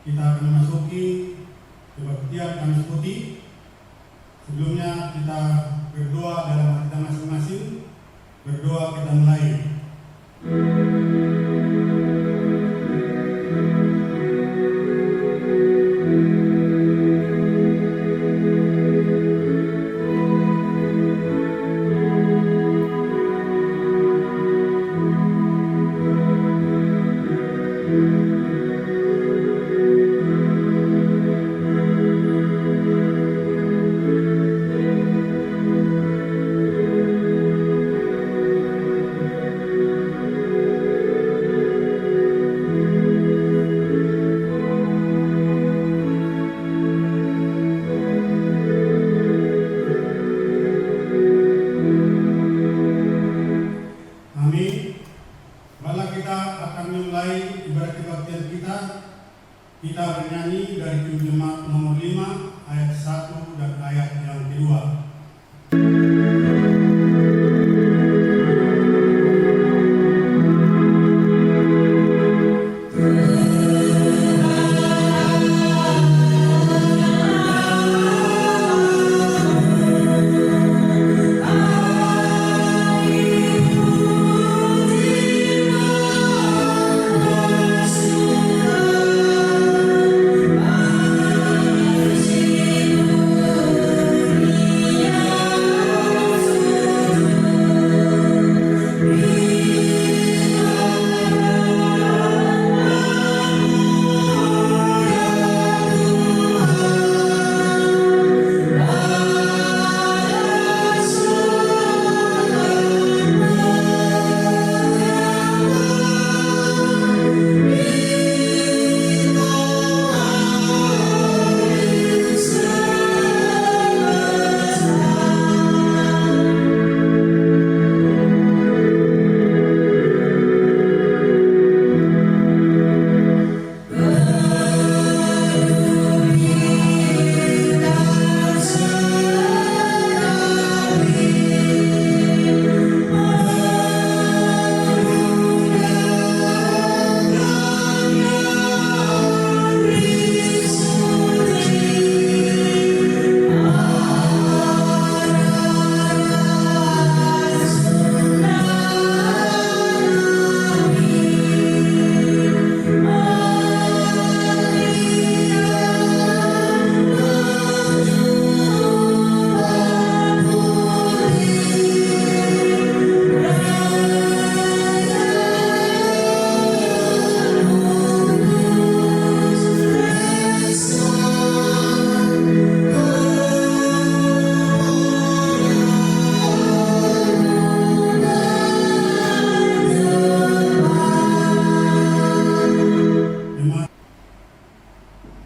Kita akan memasuki kebaktian Kamis Putih. Sebelumnya kita berdoa dalam hati kita masing-masing. Berdoa kita mulai. Kita bernyanyi dari Jemaat nomor 5 ayat 1 dan ayat yang kedua.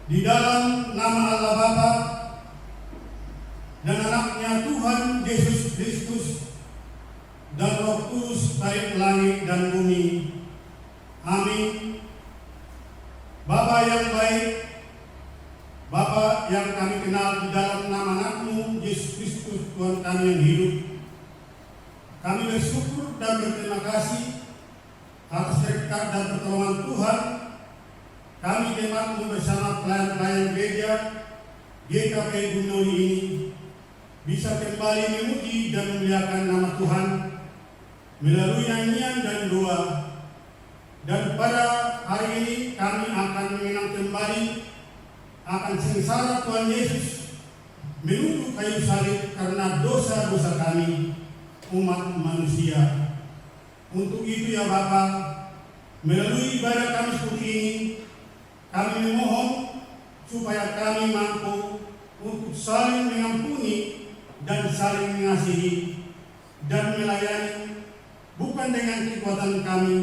Di dalam nama Allah Bapa dan Anaknya Tuhan Yesus Kristus dan Roh Kudus baik langit dan bumi. Amin. Bapa yang baik, Bapa yang kami kenal di dalam nama Anakmu Yesus Kristus Tuhan kami yang hidup, kami bersyukur dan berterima kasih atas berkat dan pertolongan Tuhan kami jemaatmu bersama pelayan-pelayan gereja GKP Gunung ini bisa kembali memuji dan memuliakan nama Tuhan melalui nyanyian dan doa. Dan pada hari ini kami akan mengenang kembali akan sengsara Tuhan Yesus menunggu kayu salib karena dosa-dosa kami umat manusia. Untuk itu ya Bapa, melalui ibadah kami seperti ini, kami memohon supaya kami mampu untuk saling mengampuni dan saling mengasihi dan melayani bukan dengan kekuatan kami,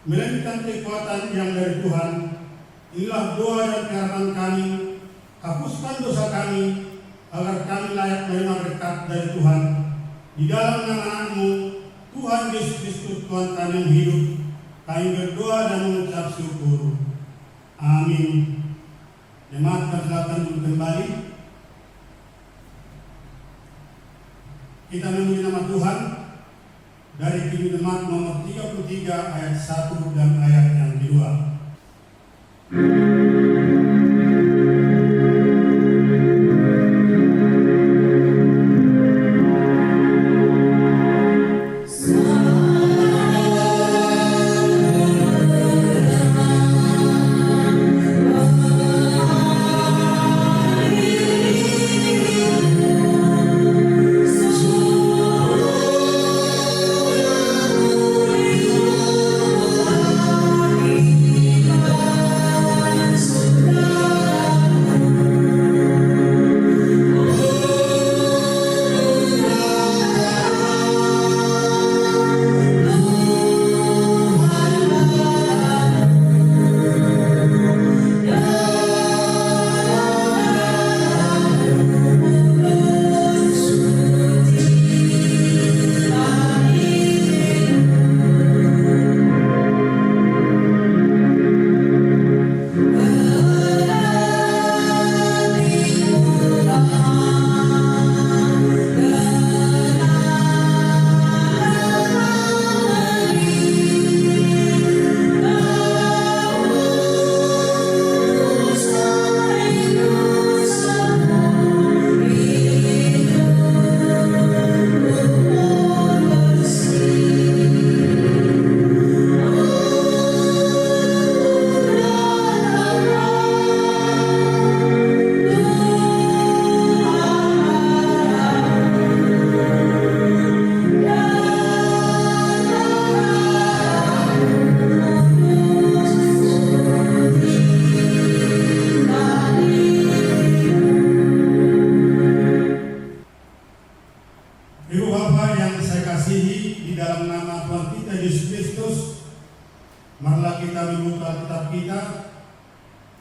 melainkan kekuatan yang dari Tuhan. Inilah doa dan harapan kami. Hapuskan dosa kami agar kami layak menerima berkat dari Tuhan. Di dalam nama Anakmu, Tuhan Yesus Kristus, Tuhan kami yang hidup, kami berdoa dan mengucap syukur. Amin. Jemaat silakan duduk kembali. Kita memuji nama Tuhan dari Kitab Jemaat nomor 33 ayat 1 dan ayat yang kedua.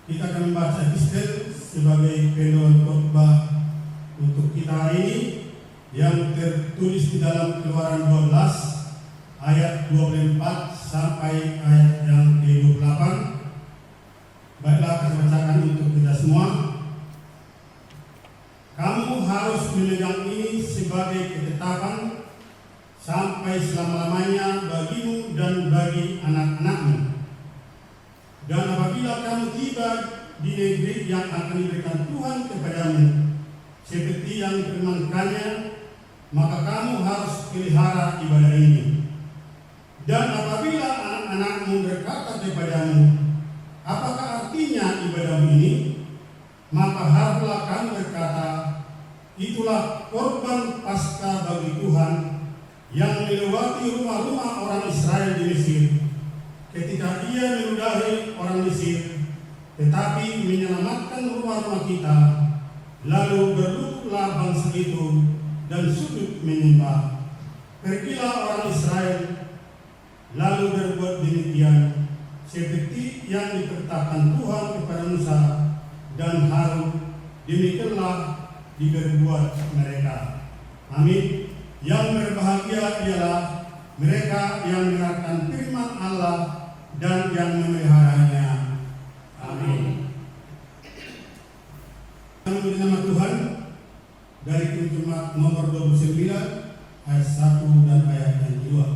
Kita akan membaca Epistel sebagai pedoman khotbah untuk kita hari ini yang tertulis di dalam Keluaran 12 ayat 24 sampai ayat yang ke-28. Baiklah, saya bacakan untuk kita semua. Kamu harus memegang ini sebagai ketetapan sampai selama-lamanya bagimu dan bagi anak-anakmu. Dan apabila kamu tiba di negeri yang akan diberikan Tuhan kepadamu, seperti yang difirmankannya, maka kamu harus pelihara ibadah ini. Dan apabila anak-anakmu berkata kepadamu, apakah artinya ibadahmu ini? Maka haruslah kamu berkata, itulah korban Paskah bagi Tuhan yang melewati rumah-rumah orang Israel di Mesir, ketika ia meludahi orang Mesir, tetapi menyelamatkan rumah-rumah kita. Lalu berlututlah bangsa itu dan sujud menyembah. Pergilah orang Israel, lalu berbuat demikian, seperti yang diperintahkan Tuhan kepada Musa dan Harun. Demikianlah diberbuat mereka. Amin. Yang berbahagia ialah mereka yang mendengarkan firman Allah dan yang memeliharanya. Amin. Memuji nama Tuhan dari Kitab Jemaat nomor 29 ayat 1 dan ayat yang kedua.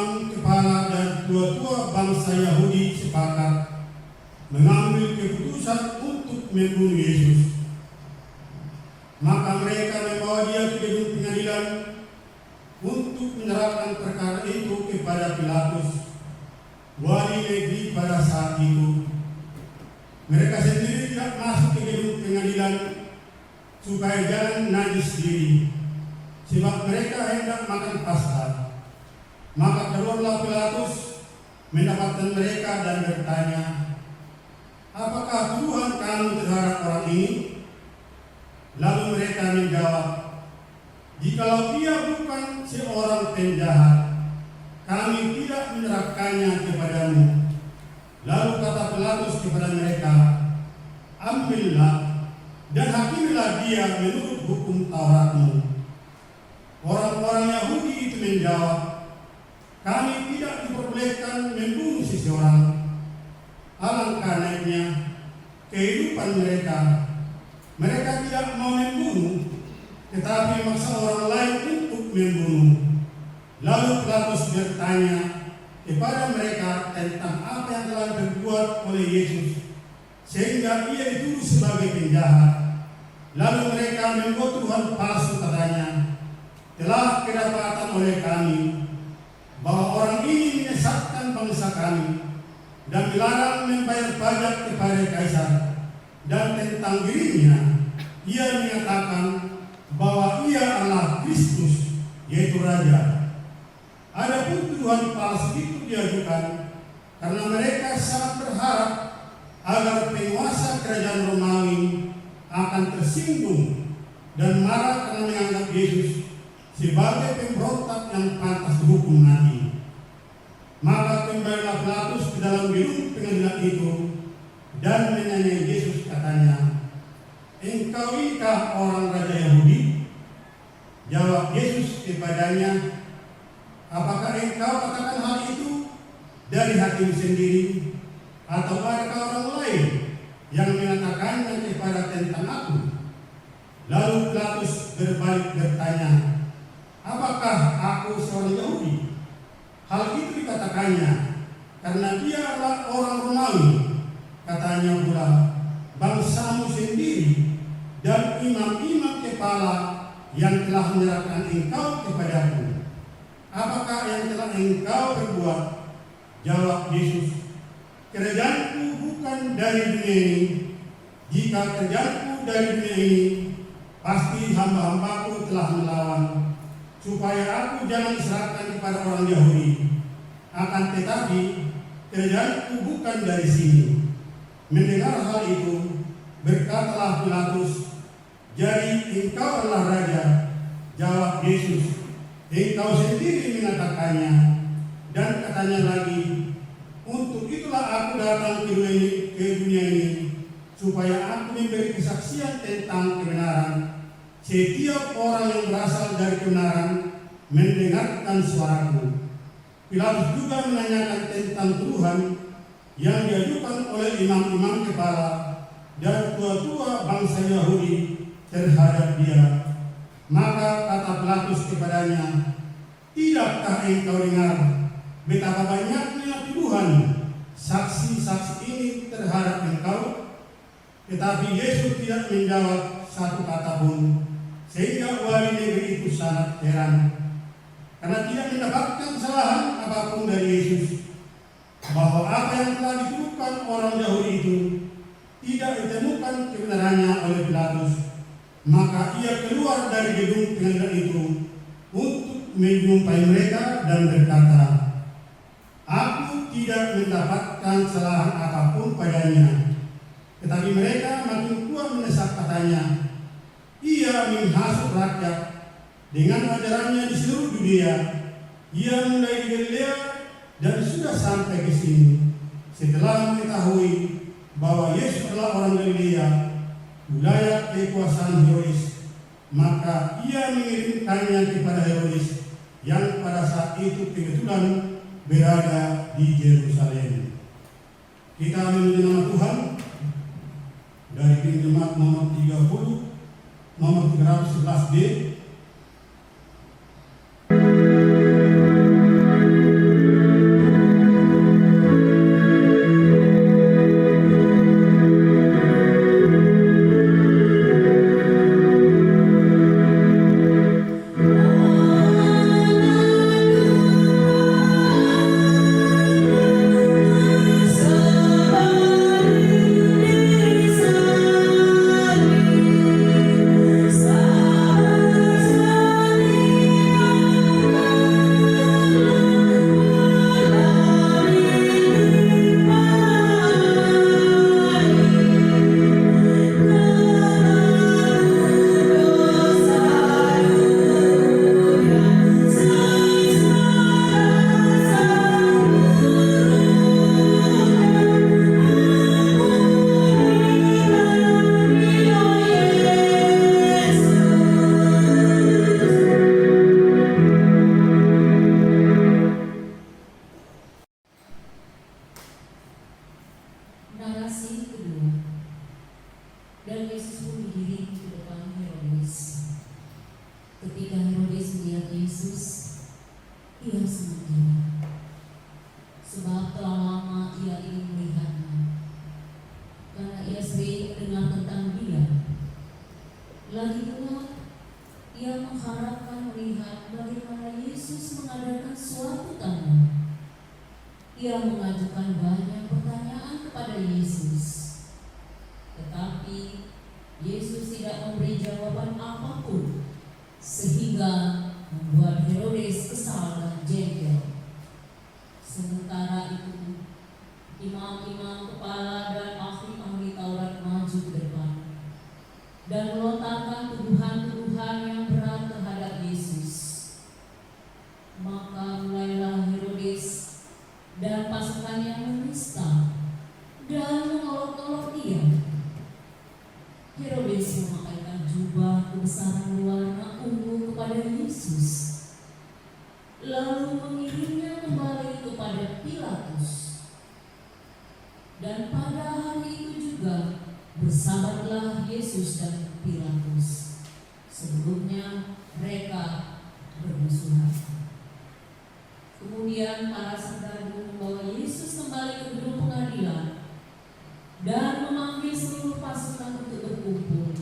imam kepala dan tua-tua bangsa Yahudi sepakat mengambil keputusan untuk membunuh Yesus. Maka mereka membawa dia ke gedung pengadilan untuk menyerahkan perkara itu kepada Pilatus, wali negeri pada saat itu. Mereka sendiri tidak masuk ke gedung pengadilan supaya jangan najis diri, sebab mereka hendak makan Paskah. Maka keluarlah Pilatus mendapatkan mereka dan bertanya, "Apakah tuduhan kamu terhadap orang ini?" Lalu mereka menjawab, "Jikalau dia bukan seorang penjahat, kami tidak menyerahkannya kepadamu." Lalu kata Pilatus kepada mereka, "Ambillah dan hakimilah dia menurut hukum Tauratmu." Orang-orang Yahudi itu menjawab, "Kami tidak diperbolehkan membunuh seseorang. Alangkah naiknya kehidupan mereka. Mereka tidak mau membunuh, tetapi memaksa orang lain untuk membunuh." Lalu Pilatus bertanya kepada mereka tentang apa yang telah diperbuat oleh Yesus, sehingga ia dituduh sebagai penjahat. Lalu mereka membuat tuduhan palsu, katanya, "Telah kedapatan oleh kami bahwa orang ini menyesatkan bangsa kami dan dilarang membayar pajak kepada Kaisar, dan tentang dirinya ia menyatakan bahwa ia adalah Kristus, yaitu Raja." Adapun tuduhan palsu itu diajukan karena mereka sangat berharap agar penguasa kerajaan Romawi akan tersinggung dan marah karena menganggap Yesus sebagai pemberontak yang pantas dihukum mati. Maka kembalilah Pilatus ke dalam gedung pengadilan itu dan menanyai Yesus, katanya, "Engkau inikah orang Raja Yahudi?" Jawab Yesus kepadanya, "Apakah engkau katakan hal itu dari hatimu sendiri, atau adakah orang lain yang mengatakannya kepada tentang aku?" Lalu Pilatus berbalik bertanya, "Apakah aku seorang Yahudi?" Hal itu dikatakannya karena dia adalah orang Romawi. Katanya pula, "Bangsamu sendiri dan imam-imam kepala yang telah menyerahkan engkau kepadaku. Apakah yang telah engkau perbuat?" Jawab Yesus, "Kerajaanku bukan dari dunia ini. Jika kerajaanku dari dunia ini, pasti hamba-hambaku telah melawan, supaya aku jangan diserahkan kepada orang Yahudi. Akan tetapi, kerajaanku bukan dari sini." Mendengar hal itu, berkatalah Pilatus, "Jadi engkau adalah raja?" Jawab Yesus, "Engkau sendiri mengatakannya." Dan katanya lagi, "Untuk itulah aku datang ke dunia ini, supaya aku memberi kesaksian tentang kebenaran. Setiap orang yang berasal dari kebenaran mendengarkan suaraku." Pilatus juga menanyakan tentang tuduhan yang diajukan oleh imam-imam kepala dan tua-tua bangsa Yahudi terhadap dia. Maka kata Pilatus kepadanya, "Tidakkah engkau dengar betapa banyaknya tuduhan saksi-saksi ini terhadap engkau?" Tetapi Yesus tidak menjawab satu kata pun, sehingga wali negeri itu sangat heran, karena tidak mendapatkan kesalahan apapun dari Yesus, bahwa apa yang telah dituduhkan orang Yahudi itu tidak ditemukan kebenarannya oleh Pilatus. Maka ia keluar dari gedung pengadilan itu untuk menjumpai mereka dan berkata, "Aku tidak mendapatkan kesalahan apapun padanya." Tetapi mereka makin kuat mendesak, katanya, "Ia menghasut rakyat dengan ajarannya di seluruh dunia. Ia mulai di Galilea dan sudah sampai ke sini. Setelah mengetahui bahwa Yesus adalah orang Galilea, wilayah kekuasaan Herodes, maka ia mengirimkannya kepada Herodes yang pada saat itu kebetulan berada di Yerusalem." Kita menuju nama Tuhan dari Jemaat nomor 30, nomor 311B. Ia mengajukan banyak pertanyaan kepada Yesus, tetapi Yesus tidak memberi jawaban apapun, sehingga membuat Herodes kesal dan jengkel. Sementara itu, imam-imam kepala dan ahli-ahli Taurat maju ke depan dan melontarkan tuduhan-tuduhan yang berat terhadap Yesus. Maka mulailah Herodes dan pasukannya menista dan mengolok-olok dia. Herodes memakaikan jubah kebesaran berwarna ungu kepada Yesus, lalu mengirimnya kembali kepada Pilatus. Dan pada hari itu juga bersabarlah Yesus dan Pilatus. Sebelumnya mereka bermusuhan. Kemudian para serdadu membawa Yesus kembali ke gedung pengadilan dan memanggil seluruh pasukan untuk berkumpul,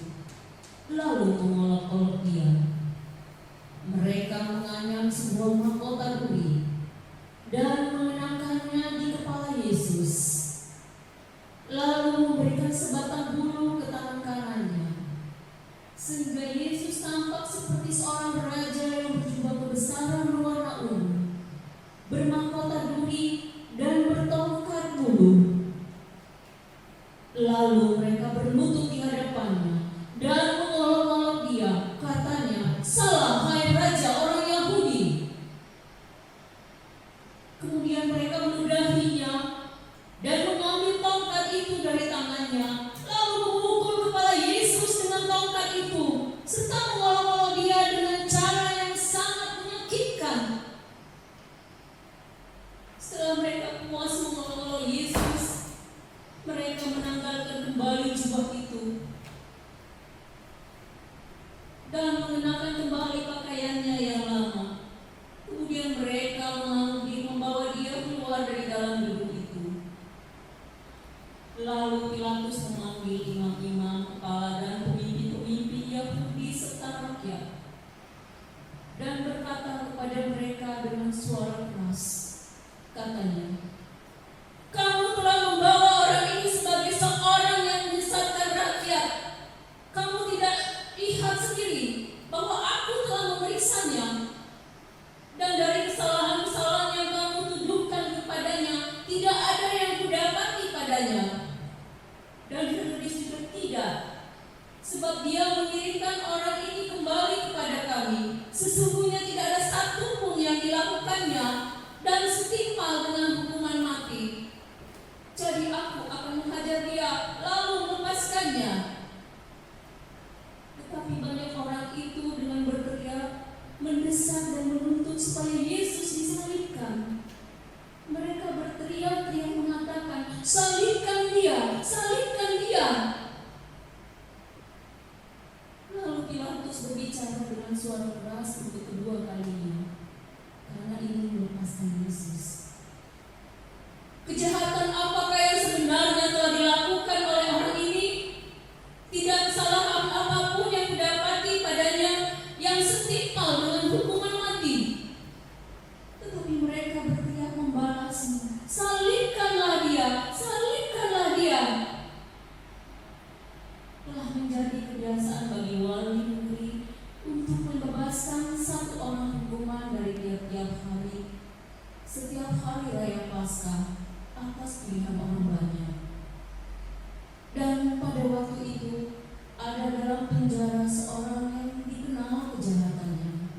lalu mengolok-olok dia. Mereka menganyam sebuah mahkota duri dan mengenakannya di kepala Yesus, lalu memberikan sebatang bulu ke tangan kanannya, sehingga Yesus tampak seperti seorang raja yang berjubah kebesaran berwarna ungu, bermahkota duri dan bertongkat bulu. Lalu mereka berlutut di hadapannya dan mengolok-olok dia, katanya, "Salam, hai raja orang Yahudi." Kemudian mereka meludahinya dan mengambil tongkat itu dari tangannya, lalu memukul kepala Yesus dengan tongkat itu, serta mengolok-olok dia dengan cara yang sangat menyakitkan. Setelah mereka puas mengolok-olok Yesus, mereka menanggalkan kembali jubah itu dan mengenakan kembali pakaiannya yang lama. Kemudian mereka membawa dia keluar dari dalam gedung itu. Lalu Pilatus memanggil imam-imam kepala dan pemimpin-pemimpin Yahudi serta rakyat dan berkata kepada mereka dengan suara keras, katanya, "Kamu telah membawa orang ini sebagai seorang yang menyesatkan rakyat. Kamu tidak lihat sendiri bahwa aku telah memeriksanya, dan dari kesalahan-kesalahan yang kamu tuduhkan kepadanya tidak ada yang kudapati padanya. Dan Herodes juga tidak, sebab dia mengirimkan orang ini kembali kepada kami. Sesungguhnya tidak ada satu pun yang dilakukannya dan setimpal dengan hukuman mati. Jadi aku akan menghajar dia lalu melepaskannya." Tetapi banyak orang itu dengan berteriak mendesak dan menuntut supaya Yesus disalibkan. Mereka berteriak-teriak mengatakan, "Salibkan dia, salibkan dia." Lalu Pilatus berbicara dengan suara keras untuk kedua kalinya, karena ingin melepaskan Yesus. Kejahatan apakah yang sebenarnya telah dilakukan oleh orang ini? Tidak kesalahan apapun yang didapati padanya yang setimpal dengan hukuman mati. Tetapi mereka berteriak membalasnya, "Salibkanlah dia, salibkanlah dia." Telah menjadi kebiasaan bagi wali negeri untuk membebaskan satu orang hukuman dari tiap-tiap hari, setiap hari raya Paskah, atas pilihan orang banyak. Dan pada waktu itu ada dalam penjara seorang yang dikenal kejahatannya,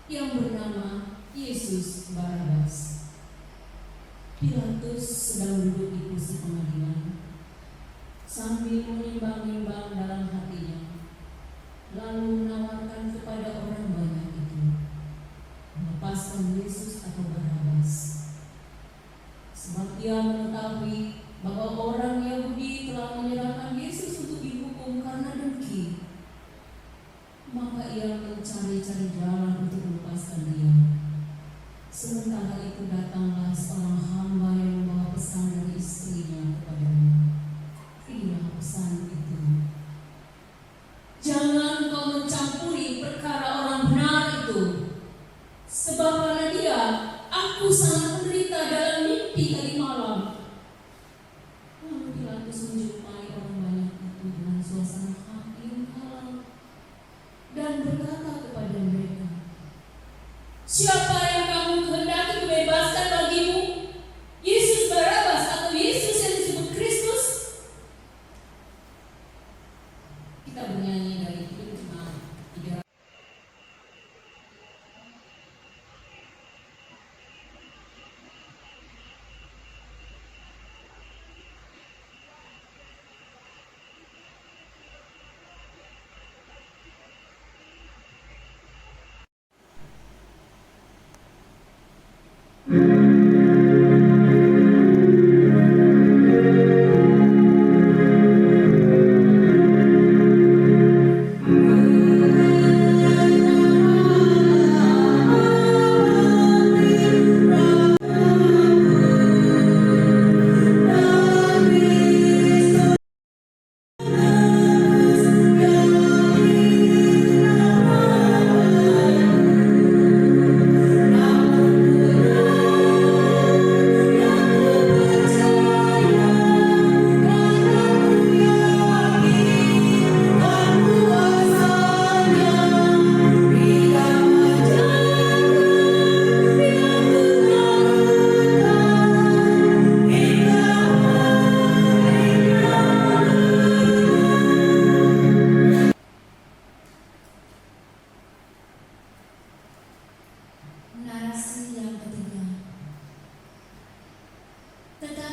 yang bernama Yesus Barabas. Pilatus sedang duduk di kursi pengadilan sambil menimbang-nimbang dalam hatinya, lalu menawarkan kepada orang banyak itu, melepaskan Yesus atau Barabas. Sebab ia mengetahui bahwa orang Yahudi telah menyerahkan Yesus untuk dihukum karena dengki. Maka ia mencari-cari jalan untuk melepaskan dia. Sementara itu datanglah seorang hamba yang membawa pesan dari istrinya kepadanya. Inilah pesan itu, "Jangan kau mencampuri perkara orang benar itu, sebab karena dia aku sangat menderita dalam mimpi tadi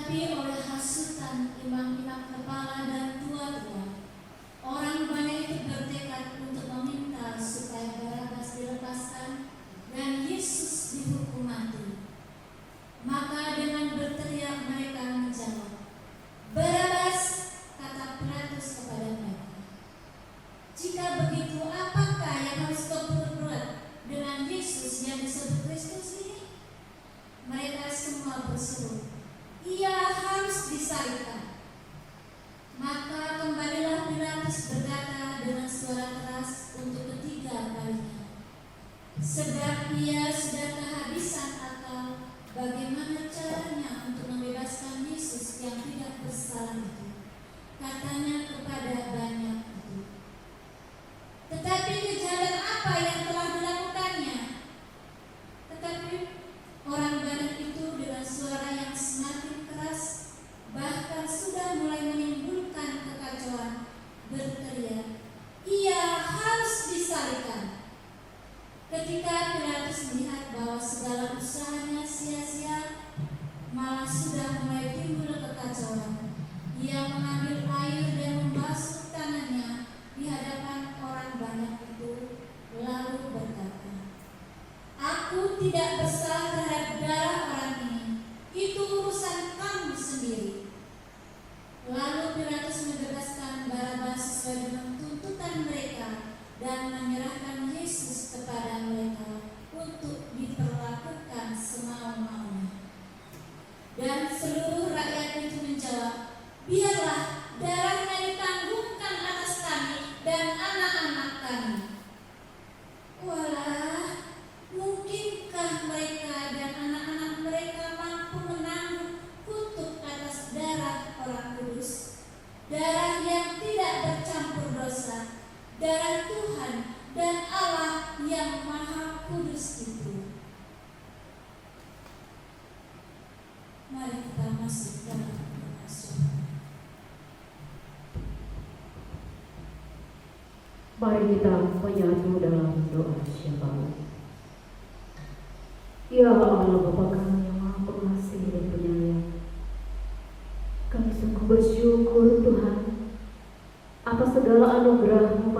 Tetapi oleh hasutan imam-imam kepala dan tua-tua, orang banyak itu bertekad untuk meminta supaya Barabas dilepaskan dan Yesus dihukum mati. Maka dengan berteriak mereka menjawab, "Barabas!" kata Pilatus kepada mereka. "Jika begitu, apakah yang harus kau perbuat dengan Yesus yang disebut Kristus ini?" Mereka semua berseru, "Ia harus disalibkan." Maka kembalilah Pilatus berkata dengan suara keras untuk ketiga kalinya, "Sebab ia sudah kehabisan akal, bagaimana caranya untuk membebaskan Yesus yang tidak bersalah itu?" Katanya kepada banyak itu. "Tetapi kejahatan apa yang telah dilakukannya?" Tetapi orang banyak itu dengan suara yang semakin keras, bahkan sudah mulai menimbulkan kekacauan, berteriak, "Ia harus disalibkan." Ketika Pilatus melihat bahwa segala usahanya sia-sia, malah sudah mulai timbul kekacauan, ia mengambil air dan membasuh tangannya di hadapan orang banyak itu, lalu berkata, "Aku tidak bersalah terhadap darah orang ini. Itu urusan kamu sendiri." Lalu Pilatus membebaskan Barabas sesuai dengan tuntutan mereka dan menyerahkan Yesus kepada mereka untuk diperlakukan semau-maunya. Dan seluruh rakyat itu menjawab, "Biarlah darahnya ditanggungkan atas kami dan anak-anak kami." Walah, mungkinkah mereka dan anak-anak mereka mampu menanggung kutuk atas darah orang kudus, darah yang tidak bercampur dosa, darah Tuhan dan Allah yang Maha Kudus itu? Mari kita masuk dalam doa. Mari kita menyatu dalam doa syafaat. Ya Allah Bapa kami yang Maha Pengasih dan Penyayang, kami sungguh bersyukur Tuhan atas segala anugerah-Mu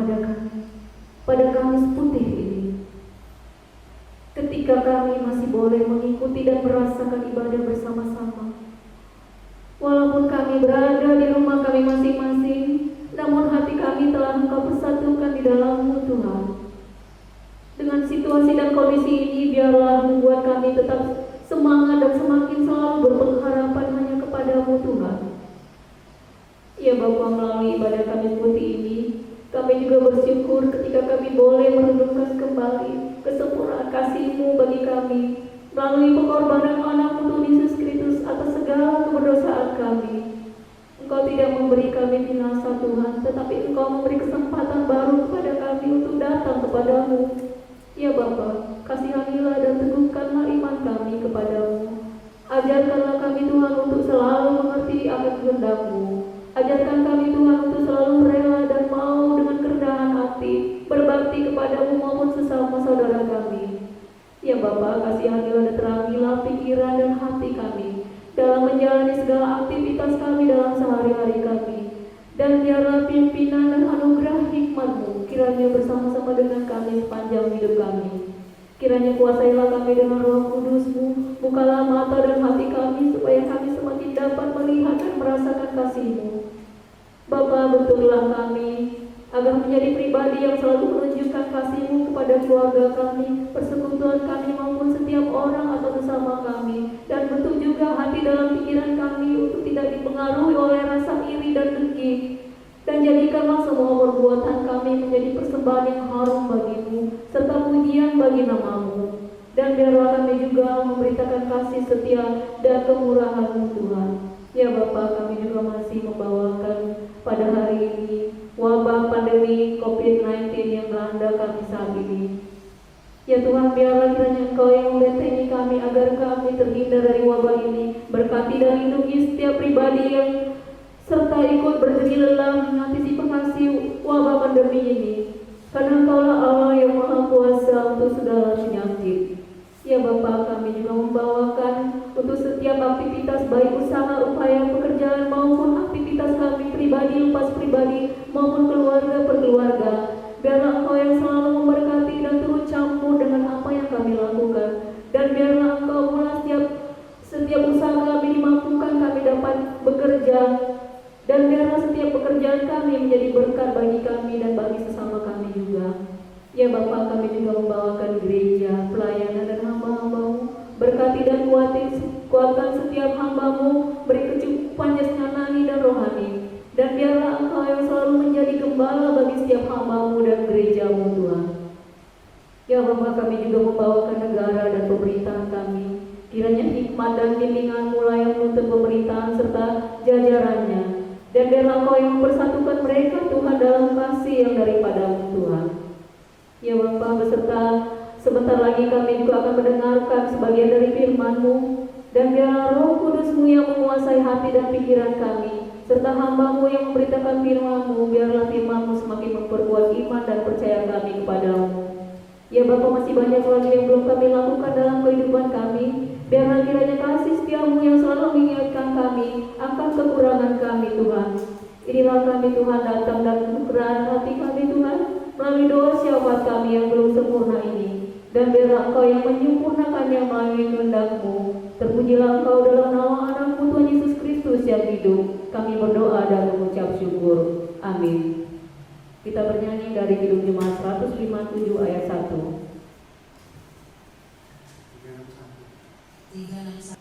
pada Kamis putih ini. Ketika kami masih boleh mengikuti dan merasakan ibadah bersama-sama, walaupun kami berada di rumah kami masing-masing, namun hati kami telah Engkau persatukan di dalam-Mu Tuhan. Dengan situasi dan kondisi ini, biarlah membuat kami tetap semangat dan semakin selalu berpengharapan hanya kepada-Mu Tuhan. Ya Bapa, melalui ibadah kami putih ini, kami juga bersyukur ketika kami boleh merenungkan kembali kesempurnaan kasih-Mu bagi kami melalui pengorbanan anak-Mu Tuhan Yesus Kristus atas segala keberdosaan kami. Engkau tidak memberi kami binasa Tuhan, tetapi Engkau memberi kesempatan baru kepada kami untuk datang kepadamu. Ya Bapa, kasihanilah dan teguhkanlah iman kami kepadamu. Ajarkanlah kami Tuhan untuk selalu mengerti akan kehendak-Mu. Ajarkan kami Tuhan untuk selalu rela dan mau dengan kerendahan hati berbakti kepadamu maupun sesama saudara kami. Ya Bapa, kasihanilah dan terangilah pikiran dan hati kami dalam menjalani segala aktivitas kami dalam sehari-hari kami. Dan biarlah pimpinan dan anugerah hikmat-Mu kiranya bersama-sama dengan kami sepanjang hidup kami. Kiranya kuasailah kami dengan Roh Kudus-Mu, bukalah mata dan hati kami supaya kami semakin dapat melihat dan merasakan kasih-Mu. Bapa, bentuklah kami agar menjadi pribadi yang selalu menunjukkan kasih-Mu kepada keluarga kami, persekutuan kami maupun setiap orang atau sesama kami. Dan bentuk juga hati dalam pikiran kami untuk tidak dipengaruhi oleh rasa iri dan dengki. Dan jadikanlah semua perbuatan kami menjadi persembahan yang harum bagi-Mu, serta pujian bagi nama-Mu. Dan biarlah kami juga memberitakan kasih setia dan kemurahan-Mu Tuhan. Ya Bapa, kami juga masih membawakan pada hari ini wabah pandemi COVID-19 yang melanda kami saat ini. Ya Tuhan, biarlah kiranya Engkau yang membentengi kami agar kami terhindar dari wabah ini. Berkati dan lindungi setiap pribadi yang serta ikut berdiri lelah mengantisipasi wabah pandemi ini. Karena Engkaulah Allah yang Maha Kuasa untuk segala penyakit. Ya Bapa, kami juga membawakan untuk setiap aktivitas baik usaha, upaya, pekerjaan maupun aktivitas kami pribadi, lepas pribadi maupun keluarga per keluarga. Biarlah Engkau yang selalu memberkati dan turut campur dengan apa yang kami lakukan. Dan biarlah Engkau mulai setiap usaha kami dimampukan kami dapat bekerja. Dan biarlah setiap pekerjaan kami menjadi berkat bagi kami dan bagi sesama kami juga. Ya Bapa, kami juga membawakan gereja, pelayanan dan hamba-hamba-Mu. Berkati dan kuatkan setiap hamba-Mu, beri kecukupan jasmani dan rohani. Dan biarlah Engkau yang selalu menjadi gembala bagi setiap hamba-Mu dan gereja-Mu Tuhan. Ya Bapa, kami juga membawakan negara dan pemerintahan kami. Kiranya hikmat dan bimbingan-Mu yang menuntun pemerintahan serta jajarannya. Dan biarlah Engkau yang mempersatukan mereka Tuhan dalam kasih yang daripada-Mu Tuhan. Ya Bapa, beserta sebentar lagi kami juga akan mendengarkan sebagian dari firman-Mu. Dan biarlah Roh Kudus-Mu yang menguasai hati dan pikiran kami, serta hamba-Mu yang memberitakan firman-Mu. Biarlah firman-Mu semakin memperkuat iman dan percaya kami kepada-Mu. Ya Bapa, masih banyak lagi yang belum kami lakukan dalam kehidupan kami. Biarlah kiranya kasih setia-Mu yang selalu mengingatkan kami akan kekurangan kami Tuhan. Inilah kami Tuhan datang dan kekurangan hati kami Tuhan, melalui doa syafaat kami yang belum sempurna ini. Dan biarlah Engkau yang menyempurnakannya melalui kehendak-Mu. Terpujilah Engkau dalam nama anak-Mu Tuhan Yesus Kristus yang hidup. Kami berdoa dan mengucap syukur. Amin. Kita bernyanyi dari Kidung Jemaat 157 ayat 1. 361.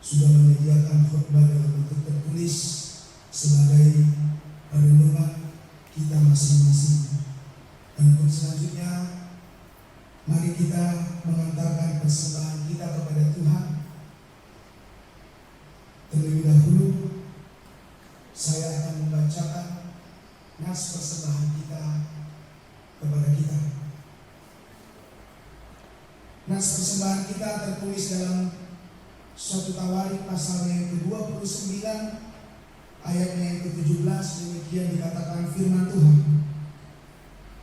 sudah menyediakan khotbah dalam bentuk tertulis sebagai perenungan kita masing-masing. Dan untuk selanjutnya, mari kita mengantarkan persembahan kita kepada Tuhan. Terlebih dahulu, saya akan membacakan nas persembahan kita kepada kita. Nas persembahan kita tertulis dalam suatu Tawarik pasalnya yang ke-29 ayatnya yang ke-17. Demikian dikatakan firman Tuhan.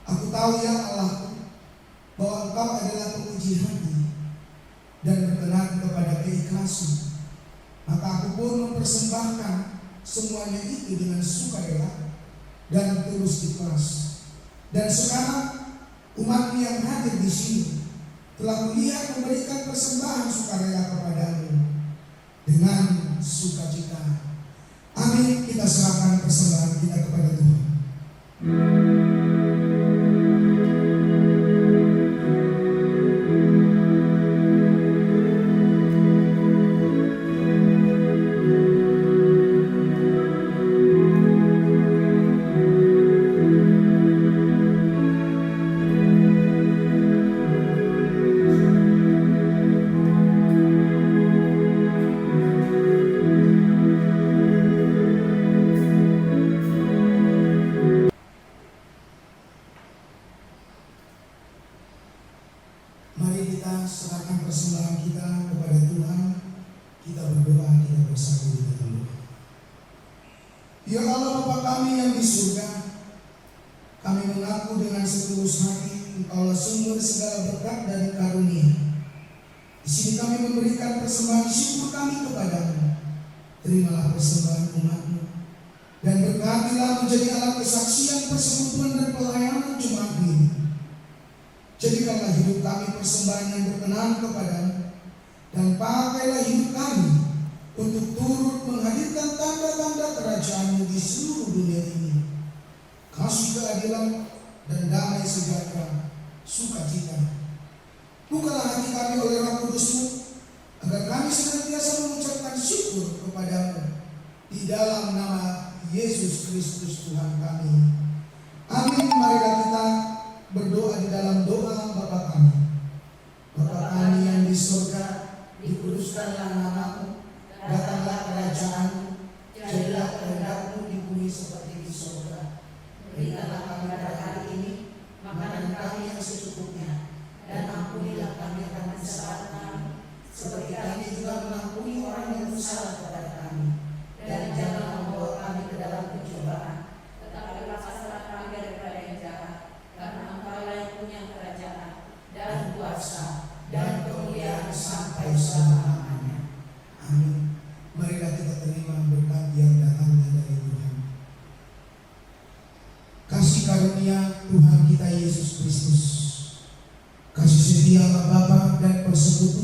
Aku tahu ya Allahku, bahwa Engkau adalah penguji hati dan berkenan kepada keikhlasan. Maka aku pun mempersembahkan semuanya itu dengan sukarela dan tulus ikhlas. Dan sekarang umat yang hadir di sini telah mulia memberikan persembahan sukarela kepadamu dengan sukacita. Amin. Kita serahkan persembahan kita kepada Tuhan. serahkan persembahan kita kepada Tuhan, kita berdoa, kita bersatu di dalam doa. Ya Allah Bapa kami yang di surga, kami mengaku dengan setulus hati Engkaulah sumber segala berkat dan karunia. Di sini kami memberikan persembahan syukur kami kepadamu. Terimalah persembahan umat-Mu dan berkatilah menjadi alat kesaksian, persekutuan dan pelayanan Jumat ini. Jadikanlah hidup kami persembahan yang berkenan kepadamu, dan pakailah hidup kami untuk turut menghadirkan tanda-tanda kerajaan-Mu di seluruh dunia ini. Kasih keadilan dan damai sejahtera, sukacita. Bukalah hati kami oleh Roh Kudus-Mu, agar kami senantiasa mengucapkan syukur kepadamu di dalam nama Yesus Kristus Tuhan kami. Amin. Marilah kita berdoa di dalam doa Bapa kami. Bapa kami yang di surga, dikuduskanlah nama-Mu, datanglah kerajaan-Mu, jadilah kehendak-Mu di bumi seperti di surga. Berikanlah kami pada hari ini makanan kami yang secukupnya, dan ampunilah kami akan kesalahan kami, seperti kami juga mengampuni orang yang bersalah kepada kami. Dan janganlah membawa kami ke dalam pencobaan, tetapi lepaskanlah kami daripada yang jahat, karena Engkau-lah yang punya kerajaan dan kuasa dan kemuliaan sampai selama-lamanya. Amin. Marilah kita terima berkat yang datangnya dari Tuhan. Kasih karunia Tuhan kita Yesus Kristus, kasih setia Allah Bapa dan persekutuan